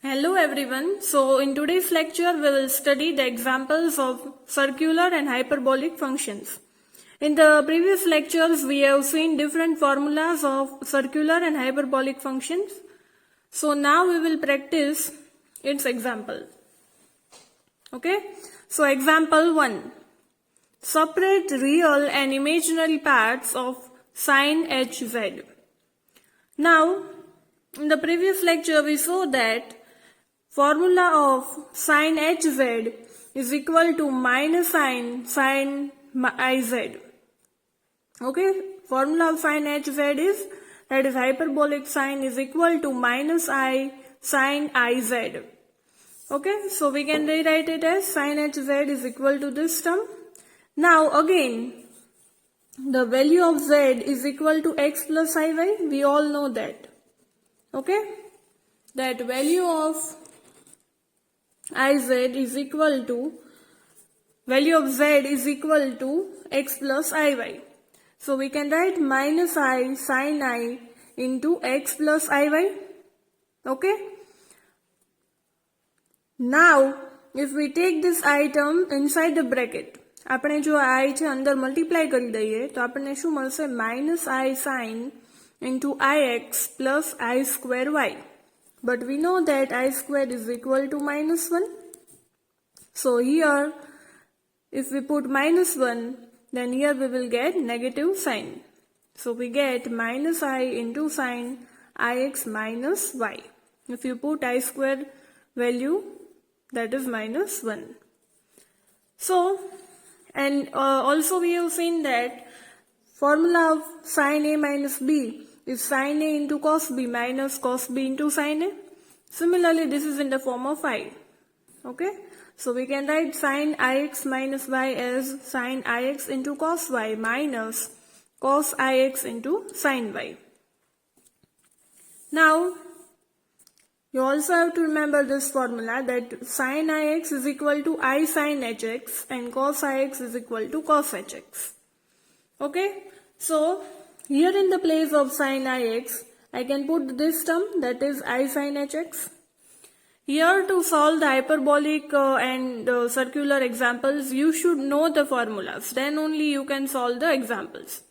Hello everyone. So in today's lecture we will study the examples of circular and hyperbolic functions. In the previous lectures we have seen different formulas of circular and hyperbolic functions. So now we will practice its example. Okay. So example 1. Separate real and imaginary parts of sin hz. Now in the previous lecture we saw that formula of sin hz is equal to minus sin iz. Okay, formula of sin hz is, that is hyperbolic sine is equal to minus I sin iz. Okay, so we can rewrite it as sin hz is equal to this term. Now again, the value of z is equal to x plus iy. We all know that. Okay, that value of iz is equal to, value of z is equal to x plus iy. So we can write minus I sin I into x plus iy. Okay. Now if we take this item inside the bracket, આપણે જો I છે અંદર multiply કરી દઈએ તો આપણને શું મળશે? minus I sin into ix plus I square y. But we know that I square is equal to minus 1. So here, if we put minus 1, then here we will get negative sign. So we get minus I into sin ix minus y. If you put I square value, that is minus 1. So, and also we have seen that formula of sin a minus b is sin a into cos b minus cos b into sin a. Similarly, this is in the form of I. Okay, so we can write sin ix minus y as sin ix into cos y minus cos ix into sin y. Now, you also have to remember this formula that sin ix is equal to I sin hx and cos ix is equal to cos hx. Okay, so here in the place of sin ix, I can put this term, that is I sin hx. Here to solve the hyperbolic and circular examples, you should know the formulas. Then only you can solve the examples.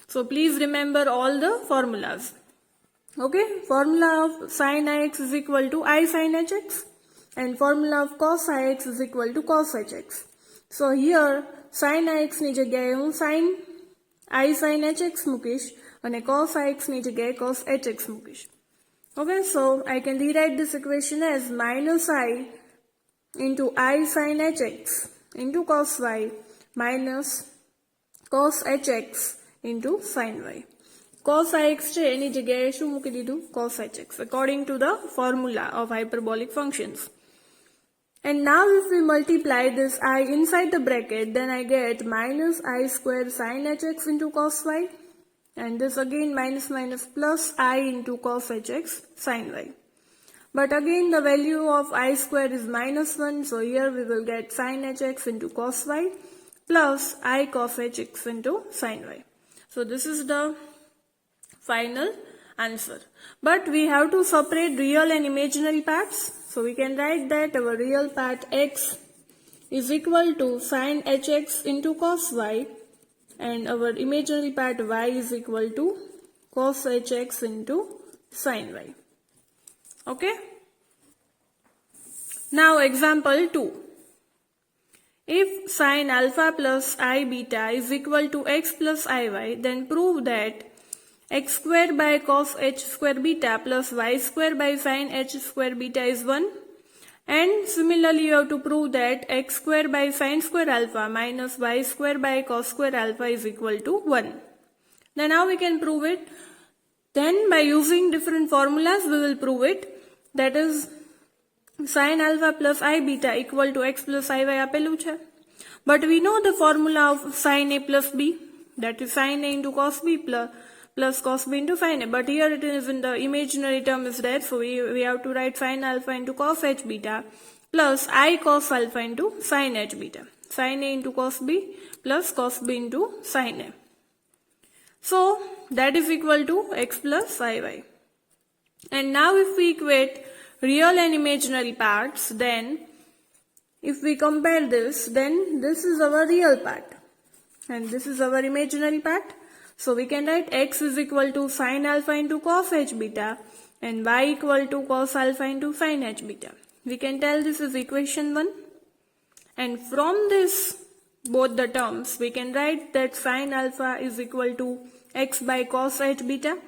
So please remember all the formulas. Okay, formula of sin ix is equal to I sin hx and formula of cos ix is equal to cos hx. So here sin ix ની જગ્યાએ હું sin I sin hx મૂકીશ અને cos ix ની જગ્યાએ cos hx મૂકીશ. Okay, so I can rewrite this equation as minus I into I sin hx into cos y minus cos hx into sin y. Cos ix છે એની જગ્યાએ શું મૂકી દીધું? Cos hx according to the formula of hyperbolic functions. And now if we multiply this I inside the bracket, then I get minus I square sin hx into cos y. And this again minus minus plus I into cos hx sin y. But again the value of I square is minus 1. So here we will get sin hx into cos y plus I cos hx into sin y. So this is the final answer. But we have to separate real and imaginary parts. So we can write that our real part x is equal to sin hx into cos y. And our imaginary part y is equal to cos hx into sin y. Okay. Now example 2. If sin alpha plus I beta is equal to x plus iy, then prove that x square by cos h square beta plus y square by sin h square beta is 1. And similarly, you have to prove that x square by sin square alpha minus y square by cos square alpha is equal to 1. Then how we can prove it? Then by using different formulas, we will prove it. That is sin alpha plus I beta equal to x plus iy આપેલું છે. But we know the formula of sin a plus b, that is sin a into cos b plus cos b into sin a. But here it is in the imaginary term is there, so we have to write sin alpha into cos h beta plus I cos alpha into sin h beta. Sin a into cos b plus cos b into sin a. So that is equal to x plus iy. And now if we equate real and imaginary parts, then if we compare this, then this is our real part and this is our imaginary part. So we can write x is equal to sine alpha into cos h beta and y equal to cos alpha into sine h beta. We can tell this is equation 1. And from this, both the terms, we can write that sine alpha is equal to x by cos h beta.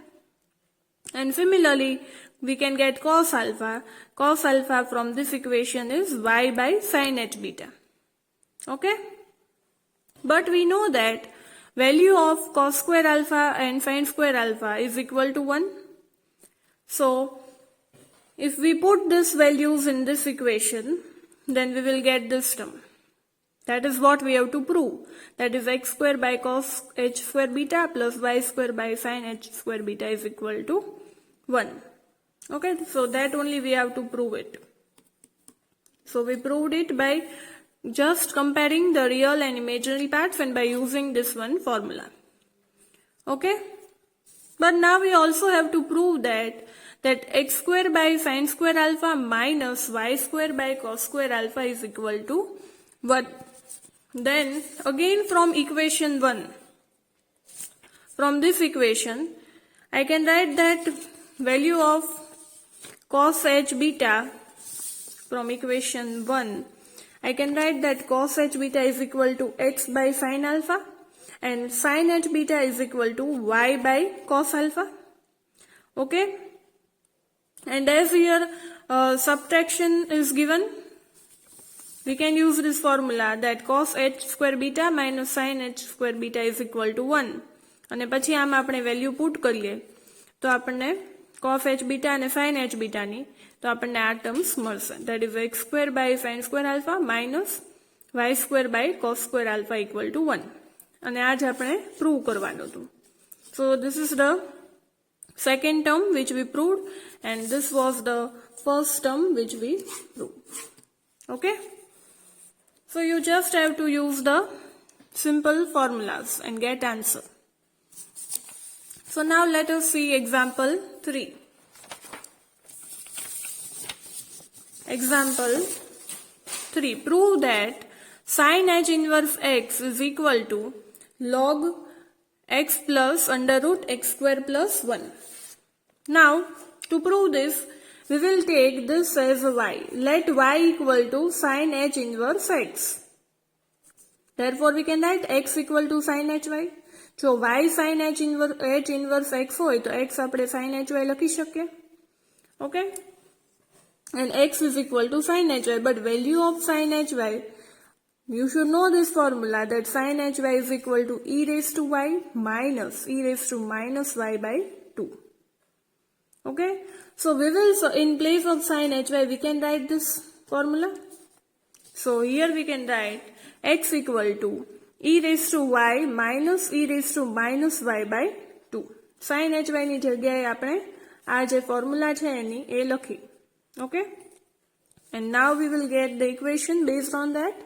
And similarly, we can get cos alpha. Cos alpha from this equation is y by sine h beta. Okay? But we know that value of cos square alpha and sine square alpha is equal to 1. So, if we put these values in this equation, then we will get this term. That is what we have to prove. That is x square by cos h square beta plus y square by sine h square beta is equal to 1. Okay, so that only we have to prove it. So we proved it by just comparing the real and imaginary parts and by using this one formula. Okay, but now we also have to prove that x square by sine square alpha minus y square by cos square alpha is equal to 1. Then again from equation 1, from this equation, I can write that value of cos h beta from equation 1. I can write that cos h beta is equal to x by sine alpha and sine h beta is equal to y by cos alpha. Okay? And as here subtraction is given, we can use this formula that cos h square beta minus sin h square beta is equal to 1. અને પછી આમાં આપણે value put કરીએ તો આપણને cos h beta અને sin h beta ની તો આપણને આ ટર્મ્સ મળશે. That is x square by sin square alpha minus y square by cos square alpha equal to 1. અને આ જ આપણે પ્રૂવ કરવાનું હતું. So this is the second term which we proved and this was the first term which we proved. Okay? So you just have to use the simple formulas and get answer. So now let us see example 3. Example 3. Prove that sin h inverse x is equal to log x plus under root x square plus 1. Now to prove this, we will take this as a y. Let y equal to sin h inverse x. Therefore we can write x equal to sin hy. જો y sin h inverse x હોય તો x આપણે sin hy લખી શકીએ. Okay? And x is equal to sin hy. But value of sin hy, you should know this formula that sin hy is equal to e raised to y minus e raised to minus y by 2. Okay? So we will, in place of sin hy, we can write this formula. So here we can write x equal to e raised to y minus e raised to minus y by 2. Sin hy ની જગ્યાએ આપણે આ જે formula છે એની એ લખી. Okay? And now we will get the equation based on that.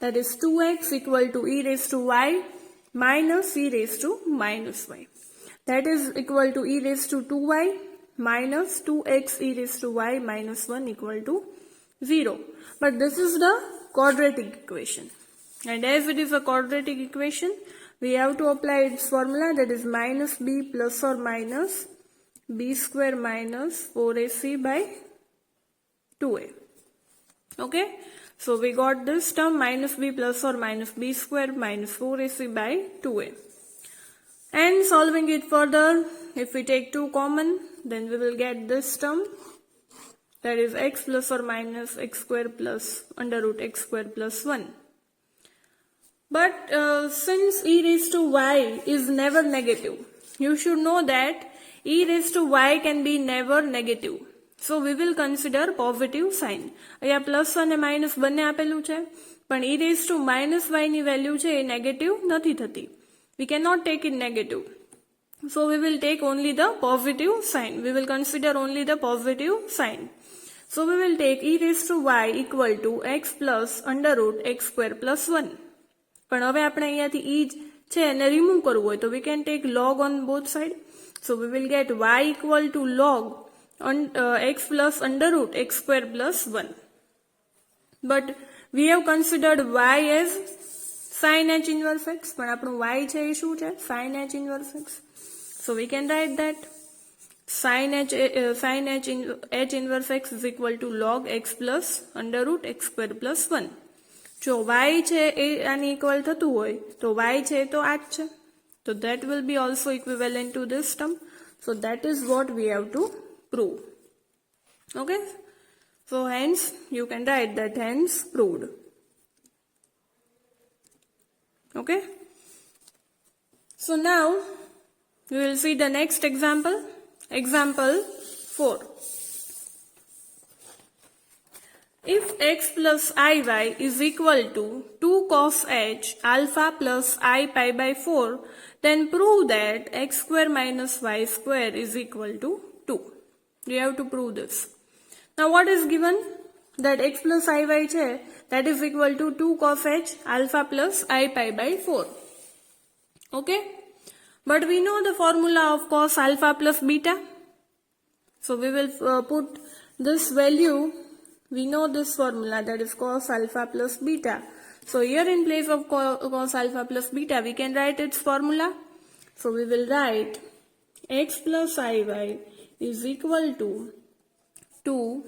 That is 2x equal to e raised to y minus e raised to minus y. That is equal to e raised to 2y minus 2x e raised to y minus 1 equal to 0. But this is the quadratic equation. And as it is a quadratic equation, we have to apply its formula, that is minus b plus or minus b square minus 4ac by 2a. Okay? So we got this term minus b plus or minus b square minus 4ac by 2a. And solving it further, if we take 2 common, then we will get this term, that is x plus or minus x square plus under root x square plus 1. But since e raised to y is never negative, you should know that e raised to y can be never negative. So we will consider positive sign. અહીંયા plus અને minus બંને આપેલું છે, પણ e raised to minus y ની value છે એ negative નથી થતી. We cannot take it negative. So we will take only the positive sign. We will consider only the positive sign. So we will take e raised to y equal to x plus under root x square plus 1. પણ હવે આપણે અહીંયાથી e છે એને remove કરવું હોય તો we can take log on both side. So we will get y equal to log x plus under root x square plus 1. But we have considered y as sin h inverse x, પણ આપણું y છે એ શું છે? sin h inverse x. So we can write that sin h inverse x is equal to log x plus under root x square plus 1. જો y છે એ આની equal થતું હોય તો y છે તો આ જ છે. So that will be also equivalent to this term. So that is what we have to prove. Okay. So hence you can write that hence proved. Okay. So now we will see the next example. Example 4. If x plus iy is equal to 2 cos h alpha plus I pi by 4, then prove that x square minus y square is equal to 2. We have to prove this. Now what is given? That x plus iy che, that is equal to 2 cos h alpha plus I pi by 4. Okay? But we know the formula of cos alpha plus beta. So we will put this value. We know this formula, that is cos alpha plus beta. So here in place of cos alpha plus beta, we can write its formula. So we will write x plus iy is equal to 2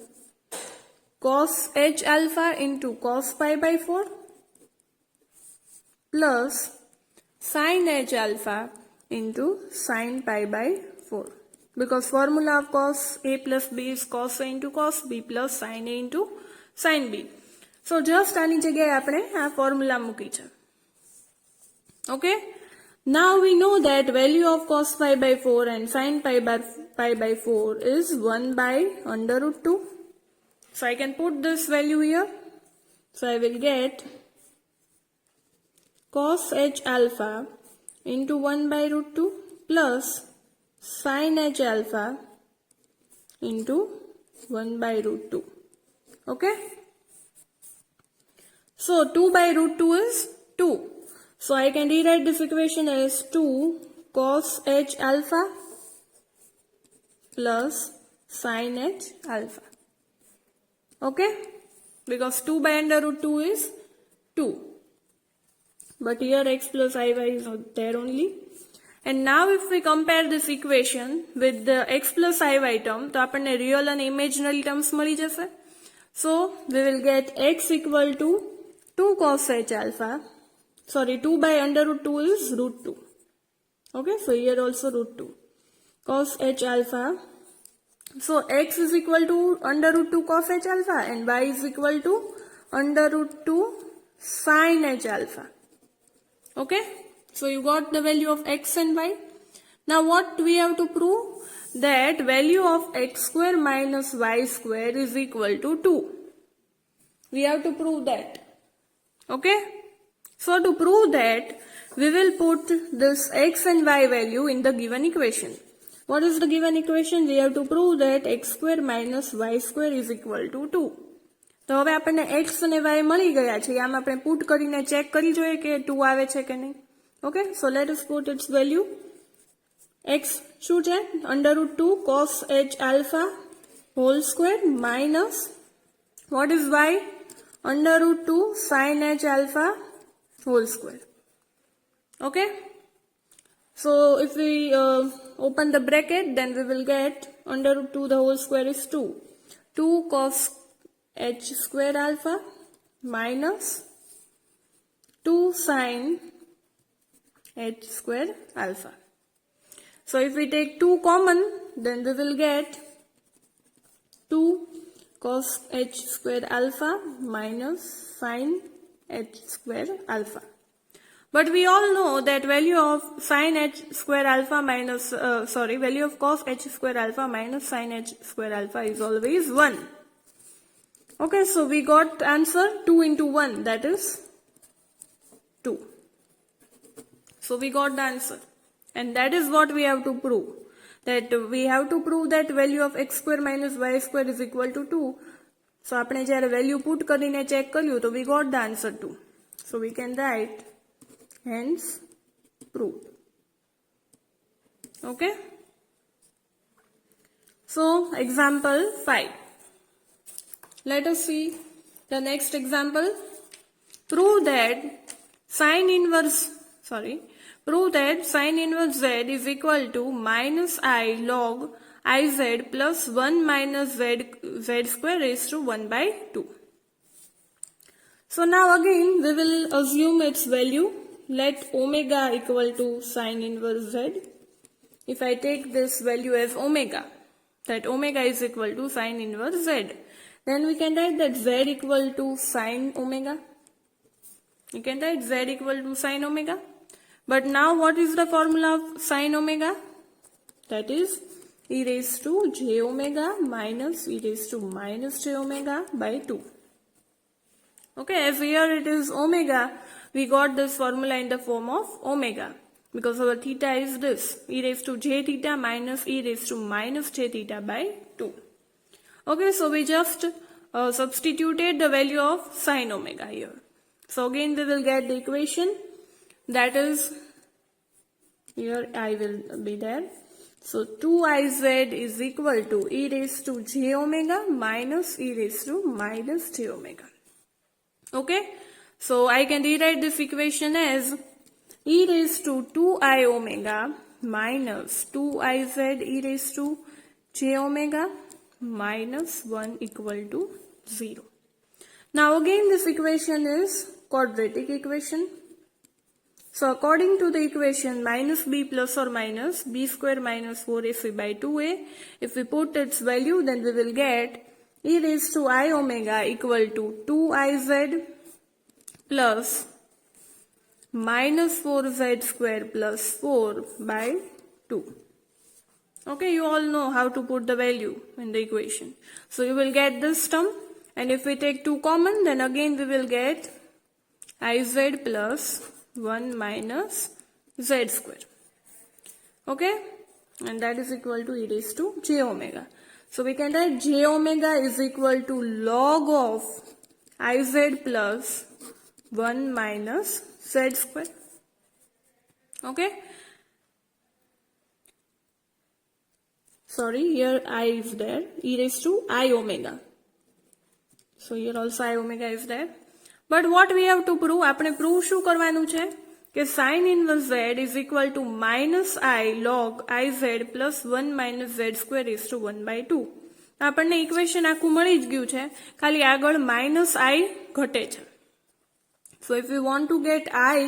cos h alpha into cos pi by 4 plus sin h alpha into sin pi by 4. Because formula of cos a plus b is cos a into cos b plus sin a into sin b. So just આની જગ્યાએ આપણે આ formula મૂકી છે. Okay. Now we know that value of cos pi by 4 and sin pi by 4 is 1 by under root 2. So I can put this value here. So I will get cos h alpha into 1 by root 2 plus sin h alpha into 1 by root 2. Okay. So 2 by root 2 is 2. So I can rewrite this equation as 2 cos h alpha plus sin h alpha. Okay. Because 2 by under root 2 is 2. But here x plus iy is there only. And now if we compare this equation with the x plus iy term, तो આપણને real and imaginary terms મળી જશે. So we will get x equal to 2 cos h alpha. Sorry, 2 by under root 2 is root 2. Okay, so here also root 2. Cos h alpha. So x is equal to under root 2 cos h alpha and y is equal to under root 2 sin h alpha. Okay. So you got the value of x and y. Now what we have to prove? That value of x square minus y square is equal to 2. We have to prove that. Okay. So to prove that, we will put this x and y value in the given equation. What is the given equation? We have to prove that x square minus y square is equal to 2. તો હવે આપણને x અને y મળી ગયા છે. આમ આપણે put કરીને ચેક કરી જોઈએ કે 2 આવે છે કે નહીં. Okay, so let us put its value. X શું છે? Under root 2 cos h alpha whole square minus what is y? Under root 2 sin h alpha whole square. Okay. So if we open the bracket, then we will get under root 2 the whole square is 2. 2 cos h square alpha minus 2 sin h square alpha. So if we take 2 common, then we will get 2 cos h square alpha minus sin h square alpha. But we all know that value of sin h square alpha minus, value of cos h square alpha minus sin h square alpha is always 1. Okay, so we got answer 2 into 1, that is 2. So we got the answer. And that is what we have to prove. That we have to prove that value of x square minus y square is equal to 2. So આપણે જ્યારે value put કરીને check કર્યું તો we got the answer 2. So we can write hence proved. Okay. So example 5. Let us see the next example. Prove that sine inverse z is equal to minus I log iz plus 1 minus z square raised to 1 by 2. So now again we will assume its value. Let omega equal to sine inverse z. If I take this value as omega, that omega is equal to sine inverse z, then we can write that z equal to sine omega. You can write z equal to sine omega. But now what is the formula of sine omega? That is e raised to j omega minus e raised to minus j omega by 2. Okay, as here it is omega, we got this formula in the form of omega, because our theta is this, e raised to j theta minus e raised to minus j theta by 2. Okay, so we just substituted the value of sine omega here. So again we will get the equation, that is, here I will be there. So 2iz is equal to e raised to j omega minus e raised to minus j omega. Okay, so I can rewrite this equation as e raised to 2I omega minus 2iz e raised to j omega minus 1 equal to 0. Now again this equation is quadratic equation. So according to the equation minus b plus or minus b square minus 4ac by 2a, if we put its value, then we will get e raised to I omega equal to 2iz plus minus 4z square plus 4 by 2. Okay, you all know how to put the value in the equation. So you will get this term, and if we take 2 common, then again we will get iz plus 1 minus z square. Okay, and that is equal to e raised to j omega. So we can write j omega is equal to log of iz plus 1 minus z square. Okay, sorry, here I is there, e raised to I omega. So here also I omega is there. But what we have to prove? આપણે prove શું કરવાનું છે? કે sin inverse z is equal to minus I log iz plus 1 minus z square raised to 1 by 2. આપણને equation આખું મળી જ ગયું છે, ખાલી આગળ minus I ઘટે છે. So if we want to get I,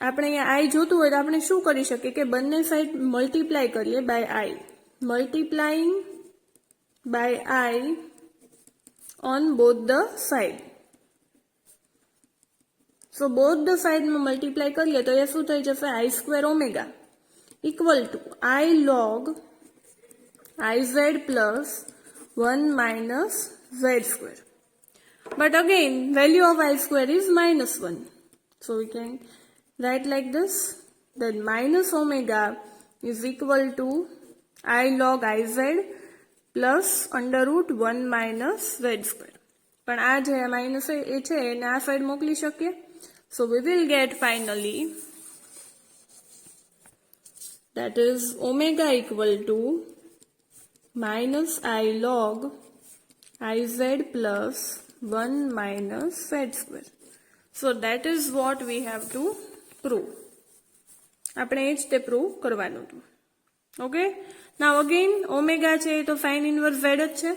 આપણે અહીંયા I જોતું હોય તો આપણે શું કરી શકીએ કે બંને સાઈડ મલ્ટીપ્લાય કરીએ by I. Multiplying by I on both the side. So both the side में multiply करिए तो ये શું થઈ જશે I square omega equal to I log iz plus 1 minus z square. But again value of I square is minus 1. So we can write like this, that minus omega is equal to I log iz plus under root 1 minus z square. પણ આ જે minus એ છે એને આ side મોકલી શકીએ. So we will get finally that is omega equal to minus I log iz plus 1 minus z square. So that is what we have to prove. આપણે એ જ તે prove કરવાનું હતું. Okay, now again omega છે તો sin inverse z જ છે,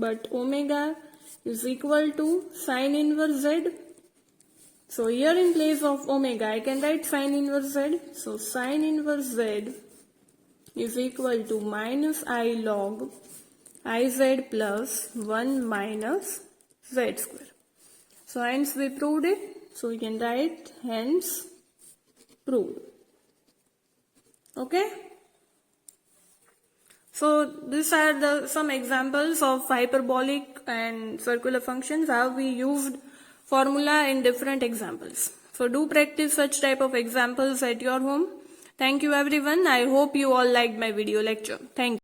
but omega is equal to sin inverse z. So here in place of omega I can write sin inverse z. So sin inverse z is equal to minus I log iz plus 1 minus z square. So hence we proved it. So we can write hence proved. Okay. So these are some examples of hyperbolic and circular functions, how we used formula in different examples. So do practice such type of examples at your home. Thank you everyone. I hope you all liked my video lecture. Thank you.